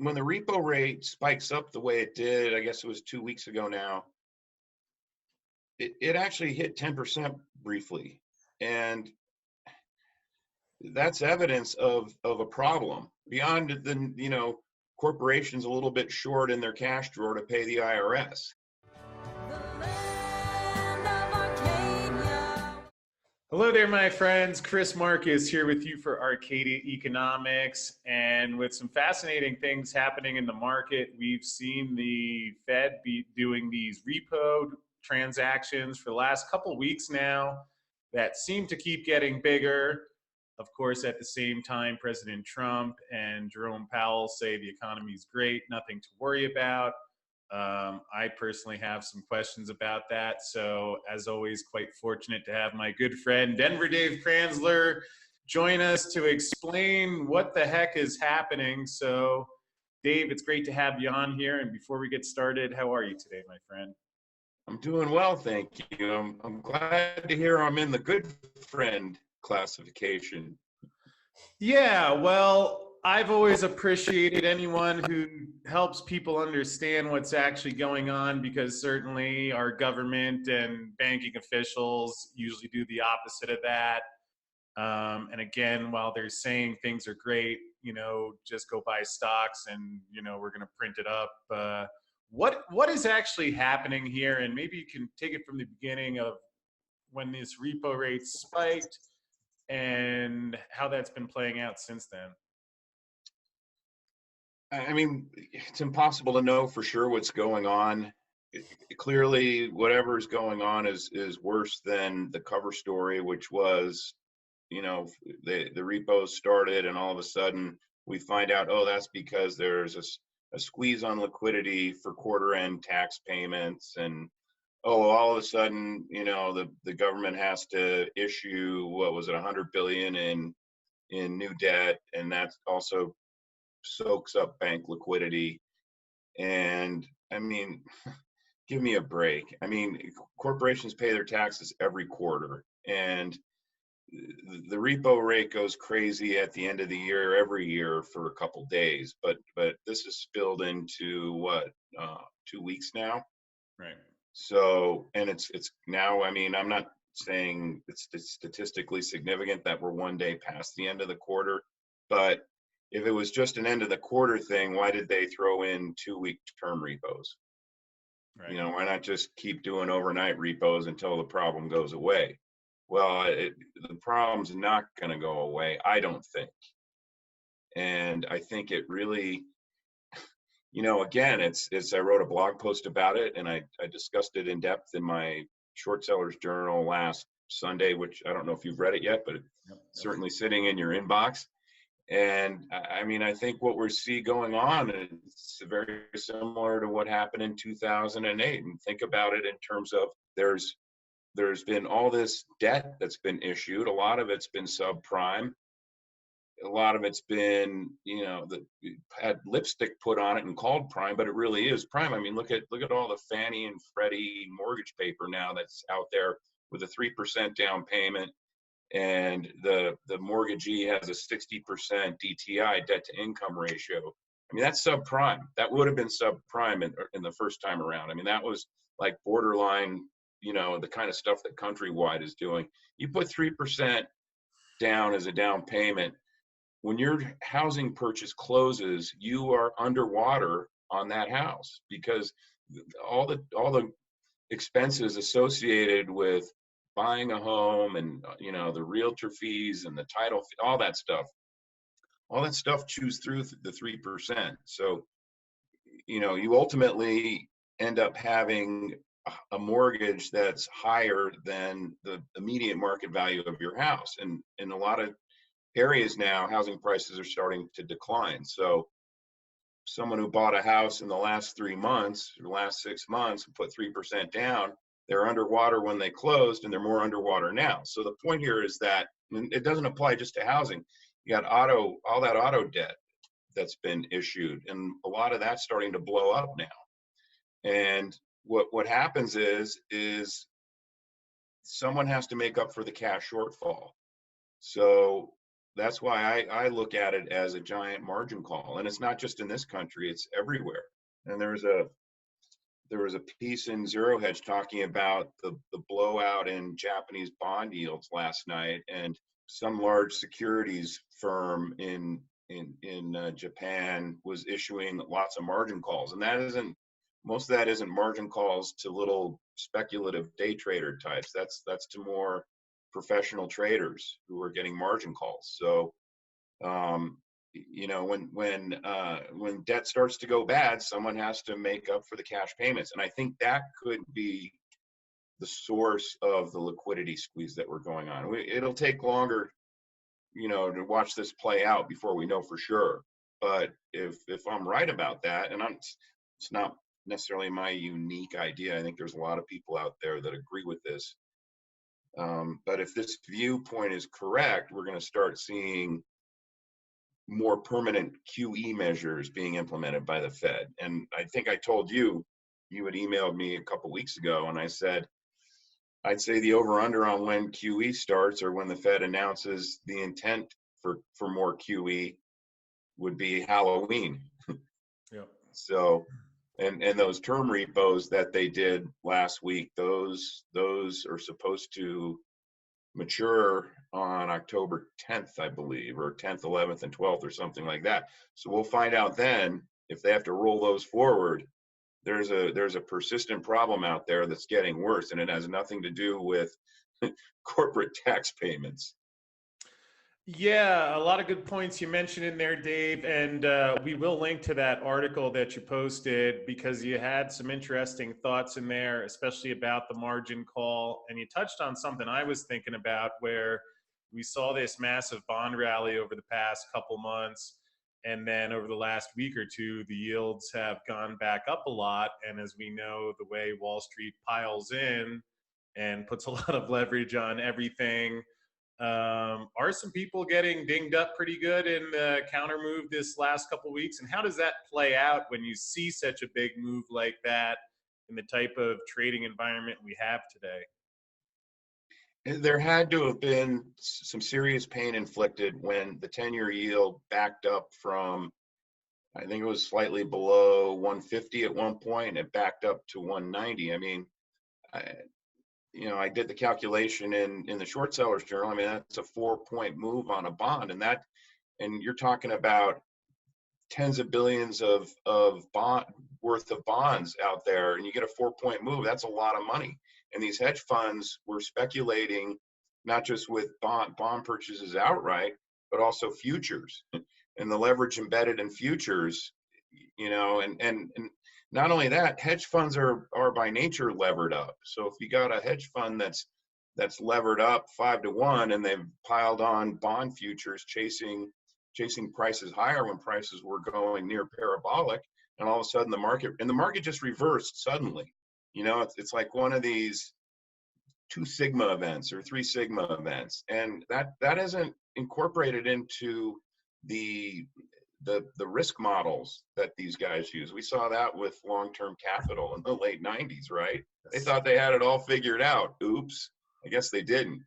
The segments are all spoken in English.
when the repo rate spikes up the way it did, I guess it was 2 weeks ago now, it actually hit 10% briefly. And that's evidence of a problem beyond the, corporations a little bit short in their cash drawer to pay the IRS. Hello there, my friends. Chris Marcus here with you for Arcadia Economics. And with some fascinating things happening in the market, we've seen the Fed be doing these repo transactions for the last couple weeks now that seem to keep getting bigger. Of course, at the same time, President Trump and Jerome Powell say the economy is great, nothing to worry about. I personally have some questions about that. So, as always, quite fortunate to have my good friend Denver Dave Kranzler join us to explain what the heck is happening. So, Dave, it's great to have you on here. And before we get started, how are you today, my friend? I'm doing well, thank you. I'm glad to hear I'm in the good friend classification. Yeah, well, I've always appreciated anyone who helps people understand what's actually going on, because certainly our government and banking officials usually do the opposite of that. And again, while they're saying things are great, just go buy stocks and, we're going to print it up. What is actually happening here? And maybe you can take it from the beginning of when this repo rate spiked and how that's been playing out since then. I mean, it's impossible to know for sure what's going on. Clearly, whatever's going on is worse than the cover story, which was, the repos started, and all of a sudden we find out, oh, that's because there's a squeeze on liquidity for quarter end tax payments, and all of a sudden, the government has to issue, what was it, 100 billion in new debt, and that also soaks up bank liquidity. And I mean, give me a break. I mean, corporations pay their taxes every quarter, and the repo rate goes crazy at the end of the year every year for a couple days, but this is spilled into what, 2 weeks now. Right. So, and it's now, I mean, I'm not saying it's statistically significant that we're one day past the end of the quarter, but if it was just an end of the quarter thing, why did they throw in 2-week term repos? Right. Why not just keep doing overnight repos until the problem goes away? Well, the problem's not going to go away, I don't think. And I think it really, again, it's I wrote a blog post about it, and I discussed it in depth in my Short Sellers Journal last Sunday, which I don't know if you've read it yet, but it's certainly sitting in your inbox. And I mean, I think what we see going on is very similar to what happened in 2008. And think about it in terms of there's been all this debt that's been issued. A lot of it's been subprime. A lot of it's been, had lipstick put on it and called prime, but it really is prime. I mean, look at all the Fannie and Freddie mortgage paper now that's out there with a 3% down payment, and the mortgagee has a 60% DTI, debt to income ratio. I mean, that's subprime. That would have been subprime in the first time around. I mean, that was like borderline, the kind of stuff that Countrywide is doing. You put 3% down as a down payment. When your housing purchase closes, you are underwater on that house, because all the expenses associated with buying a home, and the realtor fees and the title fee, all that stuff chews through the 3%. So you ultimately end up having a mortgage that's higher than the immediate market value of your house. And in a lot of areas now, housing prices are starting to decline. So someone who bought a house in the last 3 months or the last 6 months and put 3% down, they're underwater when they closed, and they're more underwater now. So the point here is that, and it doesn't apply just to housing. You got all that auto debt that's been issued, and a lot of that's starting to blow up now. And what happens is someone has to make up for the cash shortfall. So that's why I look at it as a giant margin call. And it's not just in this country, it's everywhere. And there was a piece in Zero Hedge talking about the blowout in Japanese bond yields last night, and some large securities firm in Japan was issuing lots of margin calls, and that isn't most of that isn't margin calls to little speculative day trader types. That's to more professional traders who are getting margin calls. So when debt starts to go bad, someone has to make up for the cash payments, and I think that could be the source of the liquidity squeeze that we're going on. It'll take longer, to watch this play out before we know for sure. But if I'm right about that, and it's not necessarily my unique idea. I think there's a lot of people out there that agree with this. But if this viewpoint is correct, we're going to start seeing more permanent QE measures being implemented by the Fed. And I think I told you had emailed me a couple weeks ago, and I said, I'd say the over-under on when QE starts, or when the Fed announces the intent for more QE, would be Halloween. Yeah. So, and those term repos that they did last week, those are supposed to mature on October 10th, I believe, or 10th, 11th, and 12th, or something like that. So we'll find out then if they have to roll those forward. There's a persistent problem out there that's getting worse, and it has nothing to do with corporate tax payments. Yeah, a lot of good points you mentioned in there, Dave. And we will link to that article that you posted, because you had some interesting thoughts in there, especially about the margin call. And you touched on something I was thinking about, where we saw this massive bond rally over the past couple months. And then over the last week or two, the yields have gone back up a lot. And as we know, the way Wall Street piles in and puts a lot of leverage on everything, are some people getting dinged up pretty good in the counter move this last couple of weeks? And how does that play out when you see such a big move like that in the type of trading environment we have today? There had to have been some serious pain inflicted when the 10-year yield backed up from, I think it was slightly below 150 at one point, and it backed up to 190. I mean, I did the calculation in the short sellers journal. I mean, that's a 4-point move on a bond, and you're talking about tens of billions of bond worth of bonds out there, and you get a 4-point move. That's a lot of money. And these hedge funds were speculating not just with bond purchases outright, but also futures, and the leverage embedded in futures. And not only that, hedge funds are by nature levered up. So if you got a hedge fund that's levered up 5-to-1, and they've piled on bond futures, chasing prices higher when prices were going near parabolic, and all of a sudden the market just reversed suddenly. It's like one of these 2 sigma events or 3 sigma events, and that isn't incorporated into the risk models that these guys use. We saw that with long-term capital in the late 90s, right? They thought they had it all figured out. Oops, I guess they didn't.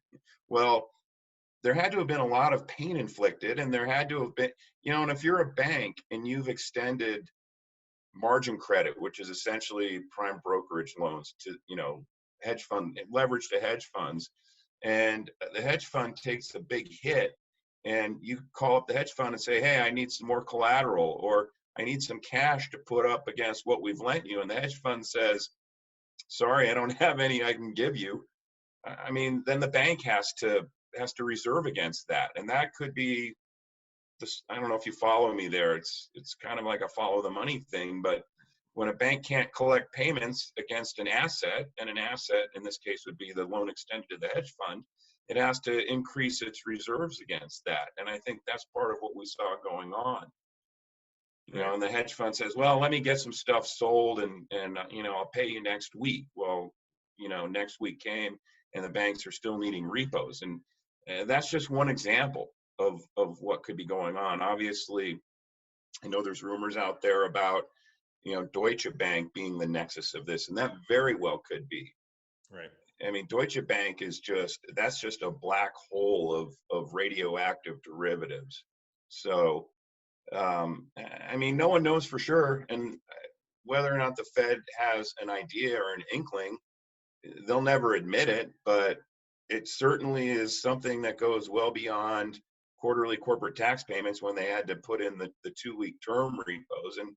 Well, there had to have been a lot of pain inflicted, and there had to have been, and if you're a bank and you've extended margin credit, which is essentially prime brokerage loans to, hedge fund, leverage to hedge funds, and the hedge fund takes a big hit, and you call up the hedge fund and say, hey, I need some more collateral, or I need some cash to put up against what we've lent you. And the hedge fund says, sorry, I don't have any I can give you. I mean, then the bank has to reserve against that. And that could be this, I don't know if you follow me there. It's kind of like a follow the money thing, but when a bank can't collect payments against an asset, and an asset in this case would be the loan extended to the hedge fund, it has to increase its reserves against that. And I think that's part of what we saw going on. And the hedge fund says, well, let me get some stuff sold, and I'll pay you next week. Well, next week came, and the banks are still needing repos. And that's just one example of what could be going on. Obviously, I know there's rumors out there about, Deutsche Bank being the nexus of this, and that very well could be. Right. I mean, Deutsche Bank is that's just a black hole of radioactive derivatives. So, I mean, no one knows for sure. And whether or not the Fed has an idea or an inkling, they'll never admit it, but it certainly is something that goes well beyond quarterly corporate tax payments when they had to put in the 2-week term repos. And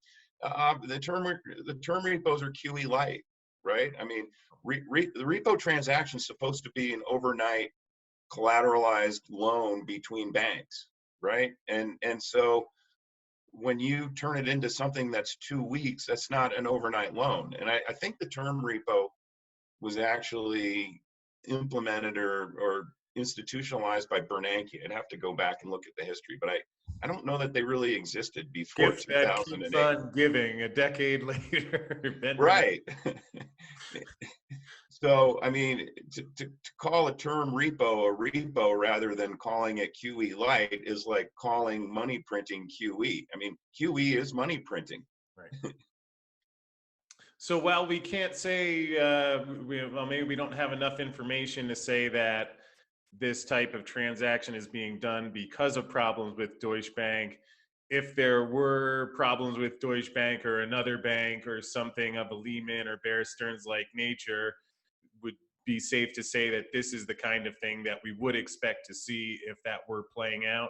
the term repos are QE light, right? I mean, the repo transaction is supposed to be an overnight collateralized loan between banks, right? And so when you turn it into something that's 2 weeks, that's not an overnight loan. And I think the term repo was actually implemented or institutionalized by Bernanke. I'd have to go back and look at the history, but I don't know that they really existed before Gift that keeps 2008. on giving a decade later. Right. So, I mean, to call a term repo a repo rather than calling it QE light is like calling money printing QE. I mean, QE is money printing. Right. So while we can't say, well, maybe we don't have enough information to say that this type of transaction is being done because of problems with Deutsche Bank, if there were problems with Deutsche Bank or another bank or something of a Lehman or Bear Stearns-like nature, would be safe to say that this is the kind of thing that we would expect to see if that were playing out?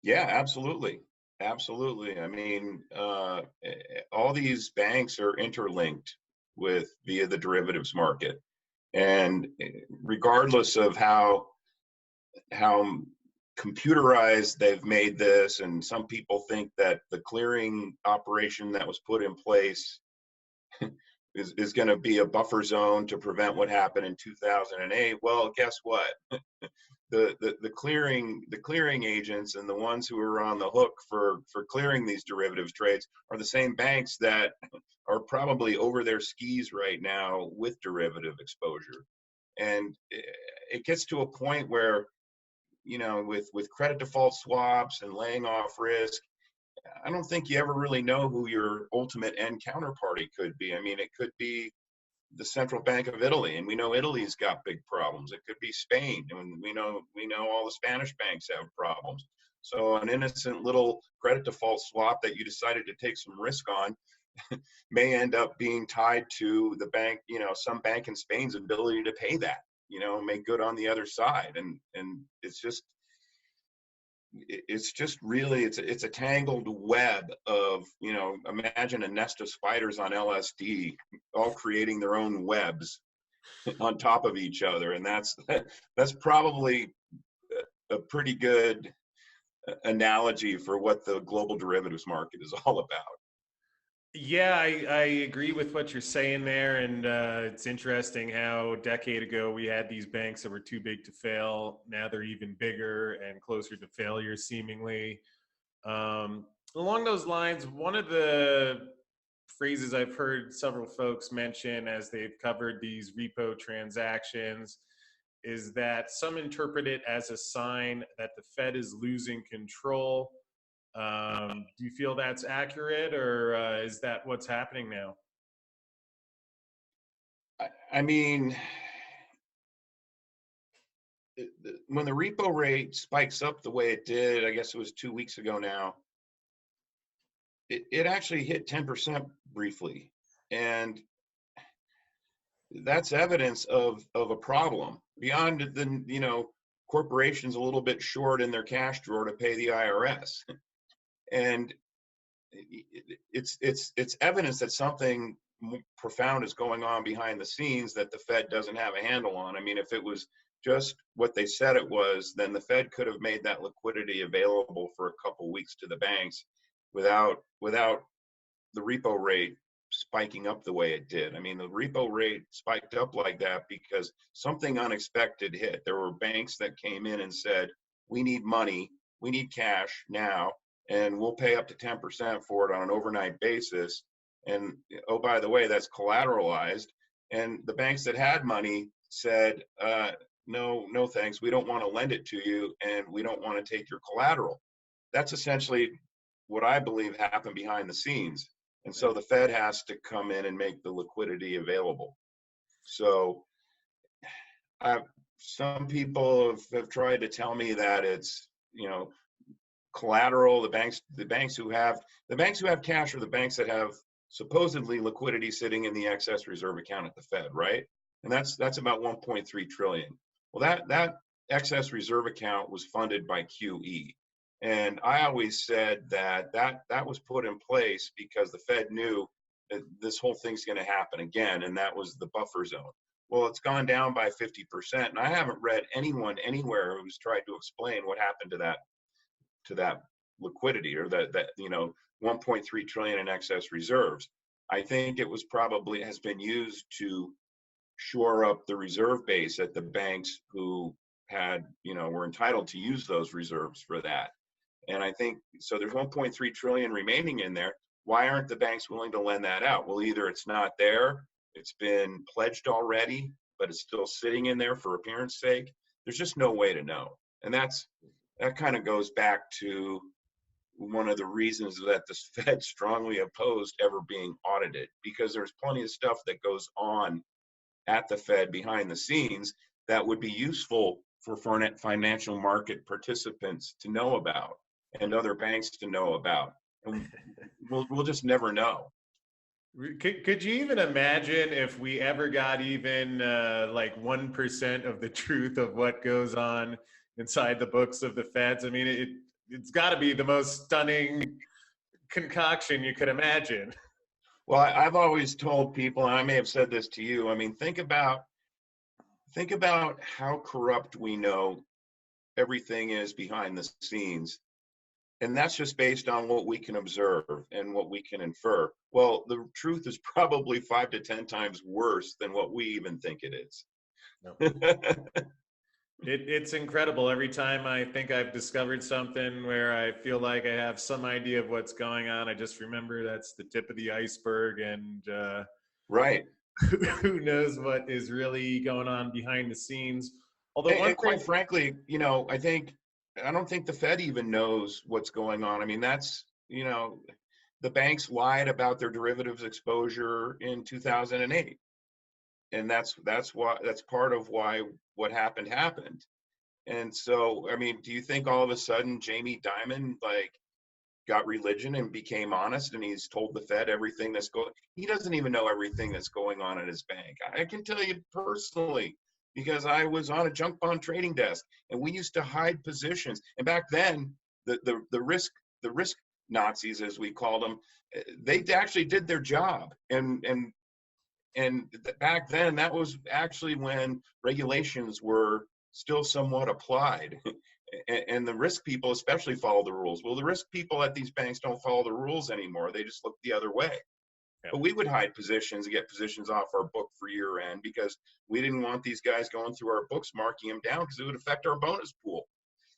Yeah, absolutely. Absolutely. I mean, all these banks are interlinked via the derivatives market. And regardless of how computerized they've made this, and some people think that the clearing operation that was put in place is going to be a buffer zone to prevent what happened in 2008. Well, guess what? The clearing agents and the ones who are on the hook for clearing these derivatives trades are the same banks that are probably over their skis right now with derivative exposure. And it gets to a point where, you know, with credit default swaps and laying off risk, I don't think you ever really know who your ultimate end counterparty could be. I mean, it could be the Central Bank of Italy, and we know Italy's got big problems. It could be Spain, and we know all the Spanish banks have problems. So an innocent little credit default swap that you decided to take some risk on may end up being tied to the bank, you know, some bank in Spain's ability to pay that, you know, make good on the other side. And it's just really it's a tangled web of, you know, imagine a nest of spiders on LSD all creating their own webs on top of each other. And that's probably a pretty good analogy for what the global derivatives market is all about. Yeah, I agree with what you're saying there. And it's interesting how a decade ago we had these banks that were too big to fail. Now they're even bigger and closer to failure, seemingly. Along those lines, one of the phrases I've heard several folks mention as they've covered these repo transactions is that some interpret it as a sign that the Fed is losing control. Do you feel that's accurate, or is that what's happening now? I mean, when the repo rate spikes up the way it did, I guess it was 2 weeks ago now, it actually hit 10% briefly. And that's evidence of a problem beyond the, you know, corporations a little bit short in their cash drawer to pay the IRS. And it's evidence that something profound is going on behind the scenes that the Fed doesn't have a handle on. I mean, if it was just what they said it was, then the Fed could have made that liquidity available for a couple weeks to the banks without the repo rate spiking up the way it did. I mean, the repo rate spiked up like that because something unexpected hit. There were banks that came in and said, we need money, we need cash now, and we'll pay up to 10% for it on an overnight basis. And oh, by the way, that's collateralized. And the banks that had money said, no, thanks. We don't want to lend it to you, and we don't want to take your collateral. That's essentially what I believe happened behind the scenes. And so the Fed has to come in and make the liquidity available. So some people have tried to tell me that it's, collateral. The banks who have cash are the banks that have supposedly liquidity sitting in the excess reserve account at the Fed, right? And that's about 1.3 trillion. Well, that excess reserve account was funded by QE. And I always said that was put in place because the Fed knew that this whole thing's going to happen again, and that was the buffer zone. Well, it's gone down by 50%, and I haven't read anyone anywhere who's tried to explain what happened to that liquidity, or that 1.3 trillion in excess reserves. I think it was probably has been used to shore up the reserve base at the banks who were entitled to use those reserves for that. And I think so there's 1.3 trillion remaining in there. Why aren't the banks willing to lend that out? Well, either it's not there, it's been pledged already, but it's still sitting in there for appearance sake. There's just no way to know. And that kind of goes back to one of the reasons that the Fed strongly opposed ever being audited, because there's plenty of stuff that goes on at the Fed behind the scenes that would be useful for financial market participants to know about and other banks to know about. And we'll just never know. Could you even imagine if we ever got even like 1% of the truth of what goes on inside the books of the Feds? I mean, it's got to be the most stunning concoction you could imagine. Well, I've always told people, and I may have said this to you, I mean, think about how corrupt we know everything is behind the scenes. And that's just based on what we can observe and what we can infer. Well, the truth is probably 5 to 10 times worse than what we even think it is. No. It's incredible. Every time I think I've discovered something where I feel like I have some idea of what's going on, I just remember that's the tip of the iceberg, and right. Who knows what is really going on behind the scenes. Although, and quite frankly, I don't think the Fed even knows what's going on. I mean, that's, the banks lied about their derivatives exposure in 2008. And that's part of why what happened. And so, I mean, do you think all of a sudden Jamie Dimon got religion and became honest, and he's told the Fed everything that's going? He doesn't even know everything that's going on at his bank. I can tell you personally, because I was on a junk bond trading desk, and we used to hide positions. And back then, the risk Nazis, as we called them, they actually did their job. And back then, that was actually when regulations were still somewhat applied. And the risk people especially follow the rules. Well, the risk people at these banks don't follow the rules anymore. They just look the other way. Yeah. But we would hide positions and get positions off our book for year end because we didn't want these guys going through our books, marking them down, because it would affect our bonus pool.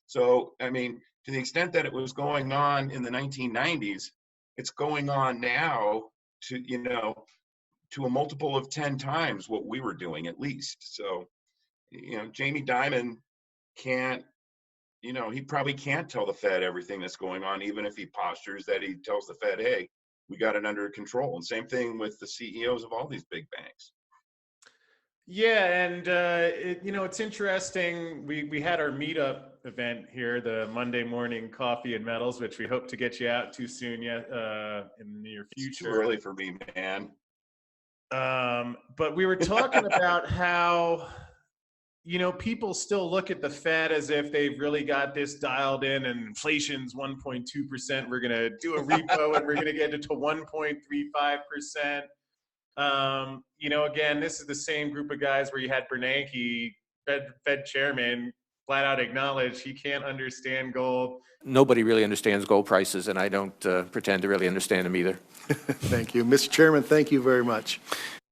So, I mean, to the extent that it was going on in the 1990s, it's going on now to a multiple of 10 times what we were doing, at least. So, Jamie Dimon can't, he probably can't tell the Fed everything that's going on, even if he postures that he tells the Fed, hey, we got it under control. And same thing with the CEOs of all these big banks. Yeah, and it's interesting. We had our meetup event here, the Monday morning coffee and metals, which we hope to get you out to soon, in the near future. It's too early for me, man. But we were talking about how, people still look at the Fed as if they've really got this dialed in, and inflation's 1.2%. We're going to do a repo and we're going to get it to 1.35%. Again, this is the same group of guys where you had Bernanke, Fed chairman, flat out acknowledge he can't understand gold. Nobody really understands gold prices, and I don't pretend to really understand them either. Thank you. Mr. Chairman, thank you very much.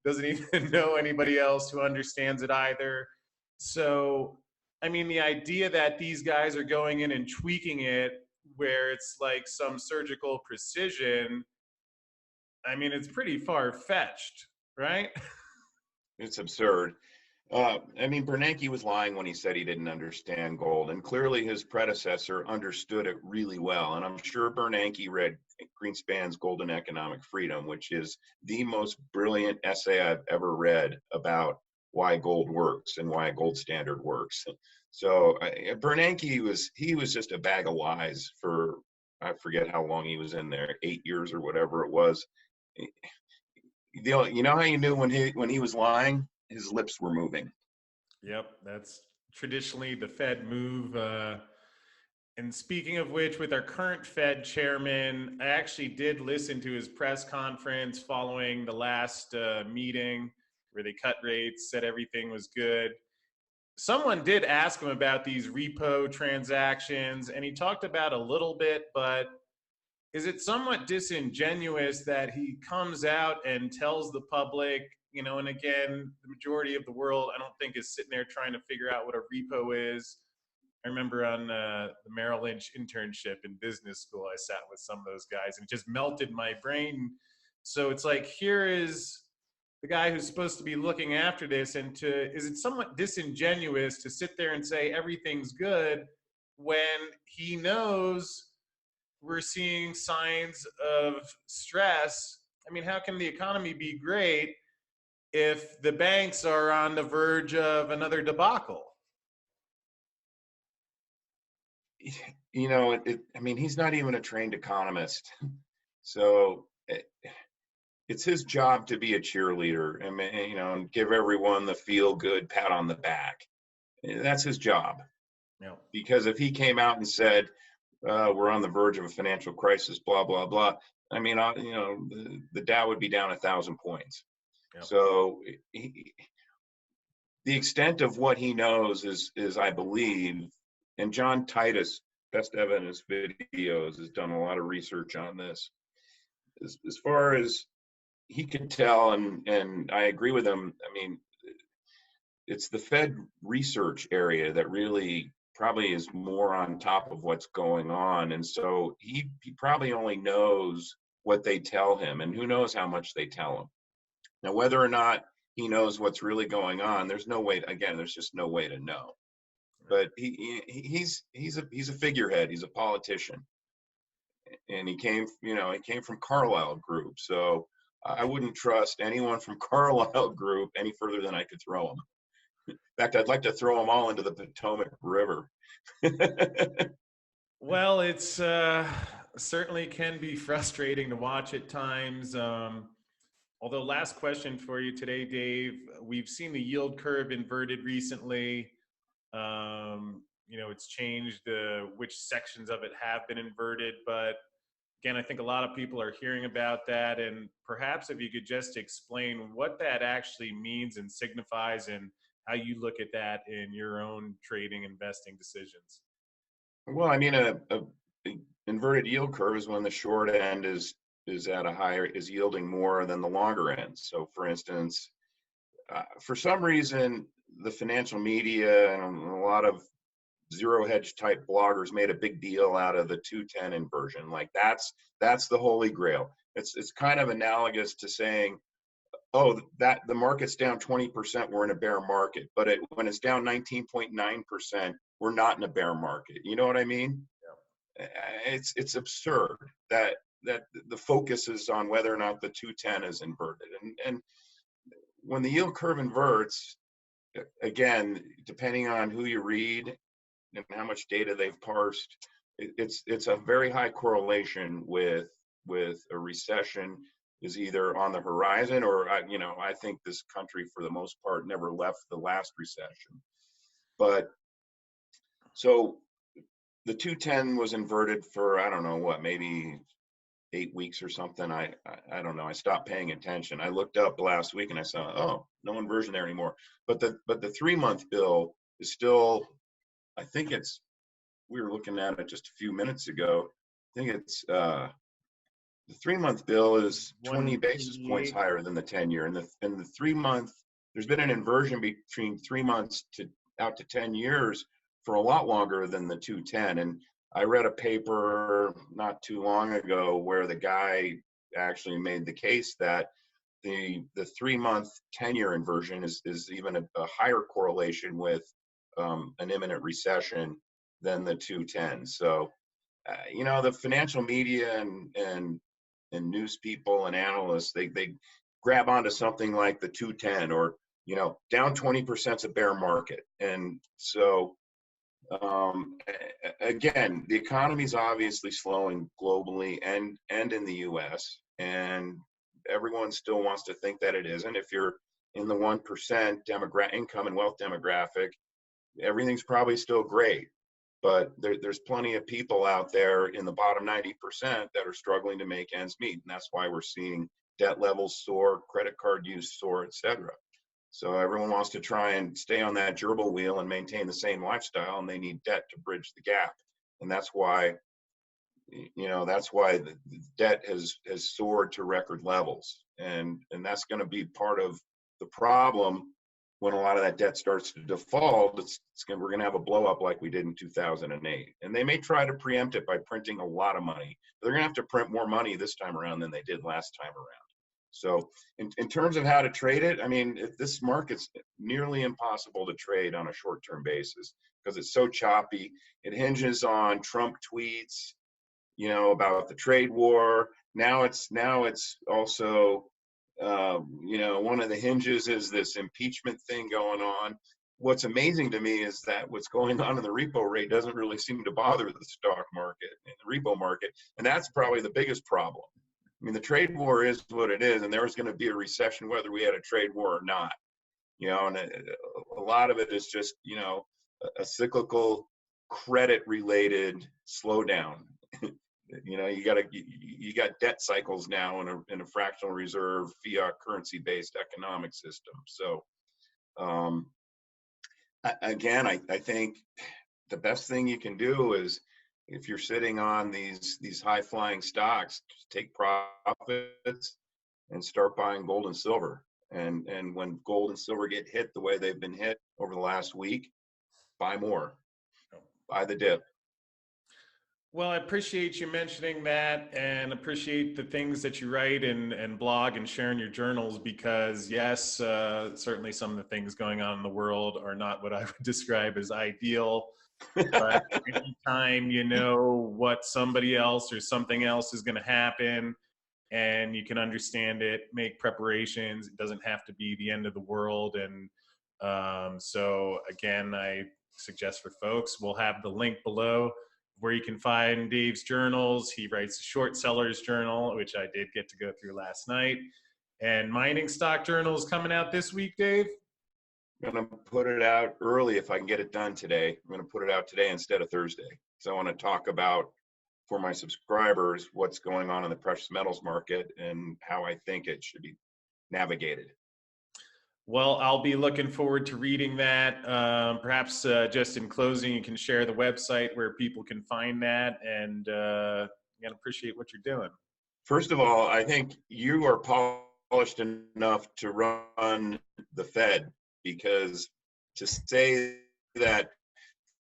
Doesn't even know anybody else who understands it either. So, I mean, the idea that these guys are going in and tweaking it where it's like some surgical precision, I mean, it's pretty far-fetched, right? It's absurd. Bernanke was lying when he said he didn't understand gold, and clearly his predecessor understood it really well. And I'm sure Bernanke read Greenspan's Golden Economic Freedom, which is the most brilliant essay I've ever read about why gold works and why a gold standard works. So Bernanke was just a bag of lies for, I forget how long he was in there, 8 years or whatever it was. You know how you knew when he was lying? His lips were moving. Yep, that's traditionally the Fed move. And speaking of which, with our current Fed chairman, I actually did listen to his press conference following the last meeting where they cut rates, said everything was good. Someone did ask him about these repo transactions, and he talked about a little bit, but is it somewhat disingenuous that he comes out and tells the public, and again, the majority of the world, I don't think, is sitting there trying to figure out what a repo is. I remember on the Merrill Lynch internship in business school, I sat with some of those guys and it just melted my brain. So it's like, here is the guy who's supposed to be looking after this, and is it somewhat disingenuous to sit there and say everything's good when he knows we're seeing signs of stress? I mean, how can the economy be great if the banks are on the verge of another debacle? I mean, he's not even a trained economist. So it's his job to be a cheerleader and, and give everyone the feel good pat on the back. That's his job. Yeah. Because if he came out and said, we're on the verge of a financial crisis, blah, blah, blah, I mean, the Dow would be down 1,000 points. Yep. So the extent of what he knows is, I believe, and John Titus, Best Evidence Videos, has done a lot of research on this. As far as he could tell, and I agree with him, I mean, it's the Fed research area that really probably is more on top of what's going on. And so he probably only knows what they tell him, and who knows how much they tell him. Now, whether or not he knows what's really going on, there's just no way to know. But he's a figurehead. He's a politician, and he came from Carlyle Group. So I wouldn't trust anyone from Carlyle Group any further than I could throw them. In fact, I'd like to throw them all into the Potomac River. Well, it's certainly can be frustrating to watch at times. Although, last question for you today, Dave. We've seen the yield curve inverted recently. It's changed which sections of it have been inverted. But again, I think a lot of people are hearing about that. And perhaps if you could just explain what that actually means and signifies, and how you look at that in your own trading, investing decisions. Well, I mean, a inverted yield curve is when the short end is yielding more than the longer end. So, for instance, for some reason, the financial media and a lot of zero hedge type bloggers made a big deal out of the 210 inversion. Like that's the holy grail. It's kind of analogous to saying, oh, that the market's down 20%, we're in a bear market. But when it's down 19.9%, we're not in a bear market. You know what I mean? Yeah. It's absurd that the focus is on whether or not the 210 is inverted. And when the yield curve inverts, again, depending on who you read and how much data they've parsed, it's a very high correlation with a recession is either on the horizon, or I think this country for the most part never left the last recession. But so the 210 was inverted for, I don't know what, maybe 8 weeks or something. I don't know. I stopped paying attention. I looked up last week and I saw, oh, no inversion there anymore. But the 3-month bill is still, I think we were looking at it just a few minutes ago. I think it's the 3-month bill is 20 basis points higher than the 10-year. And the 3-month, there's been an inversion between 3 months out to 10 years for a lot longer than the 210. And I read a paper not too long ago where the guy actually made the case that the 3-month 10-year inversion is even a higher correlation with an imminent recession than the 210. So the financial media and news people and analysts, they grab onto something like the 210 or, down 20% is a bear market. And so, again, the economy is obviously slowing globally and in the US, and everyone still wants to think that it isn't. If you're in the 1% income and wealth demographic, everything's probably still great. But there's plenty of people out there in the bottom 90% that are struggling to make ends meet. And that's why we're seeing debt levels soar, credit card use soar, et cetera. So everyone wants to try and stay on that gerbil wheel and maintain the same lifestyle, and they need debt to bridge the gap. And that's why, the debt has soared to record levels. And that's going to be part of the problem. When a lot of that debt starts to default, we're going to have a blow up like we did in 2008. And they may try to preempt it by printing a lot of money. But they're going to have to print more money this time around than they did last time around. So in terms of how to trade it, I mean, this market's nearly impossible to trade on a short-term basis because it's so choppy. It hinges on Trump tweets, about the trade war. Now it's also one of the hinges is this impeachment thing going on. What's amazing to me is that what's going on in the repo rate doesn't really seem to bother the stock market and the repo market. And that's probably the biggest problem. I mean, the trade war is what it is, and there was going to be a recession whether we had a trade war or not. And a lot of it is just, a cyclical credit-related slowdown. You got debt cycles now in a fractional reserve fiat currency based economic system. So again, I think the best thing you can do is, if you're sitting on these high flying stocks, just take profits and start buying gold and silver. And when gold and silver get hit the way they've been hit over the last week, buy more, buy the dip. Well, I appreciate you mentioning that, and appreciate the things that you write and blog and share in your journals, because yes, certainly some of the things going on in the world are not what I would describe as ideal. But anytime you know what somebody else or something else is going to happen and you can understand it, make preparations, it doesn't have to be the end of the world. And so again, I suggest for folks, we'll have the link below where you can find Dave's journals. He writes a short sellers journal, which I did get to go through last night. And mining stock journal is coming out this week, Dave. I'm going to put it out early if I can get it done today. I'm going to put it out today instead of Thursday. So I want to talk about, for my subscribers, what's going on in the precious metals market and how I think it should be navigated. Well, I'll be looking forward to reading that. Perhaps just in closing, you can share the website where people can find that, and again, appreciate what you're doing. First of all, I think you are polished enough to run the Fed, because to say that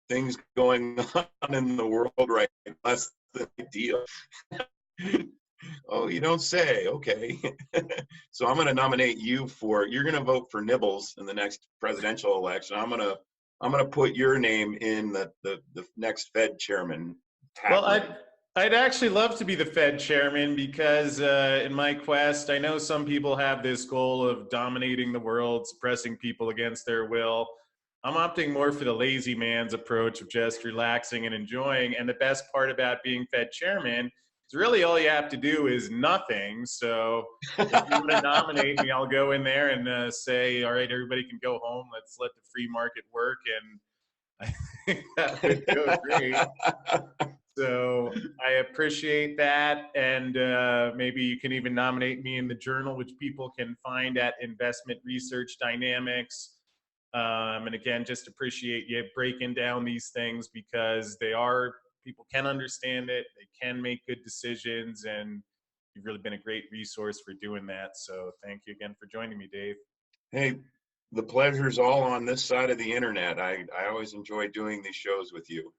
things going on in the world right now, less than ideal. Oh, you don't say. Okay. So I'm going to nominate you you're going to vote for Nibbles in the next presidential election. I'm going to put your name in the next Fed chairman. Well, I'd actually love to be the Fed chairman, because in my quest, I know some people have this goal of dominating the world, suppressing people against their will. I'm opting more for the lazy man's approach of just relaxing and enjoying. And the best part about being Fed chairman is really all you have to do is nothing. So if you want to nominate me, I'll go in there and say, all right, everybody can go home. Let's let the free market work. And I think that would go great. So I appreciate that. And maybe you can even nominate me in the journal, which people can find at Investment Research Dynamics. And again, just appreciate you breaking down these things, because people can understand it, they can make good decisions, and you've really been a great resource for doing that. So thank you again for joining me, Dave. Hey, the pleasure's all on this side of the internet. I always enjoy doing these shows with you.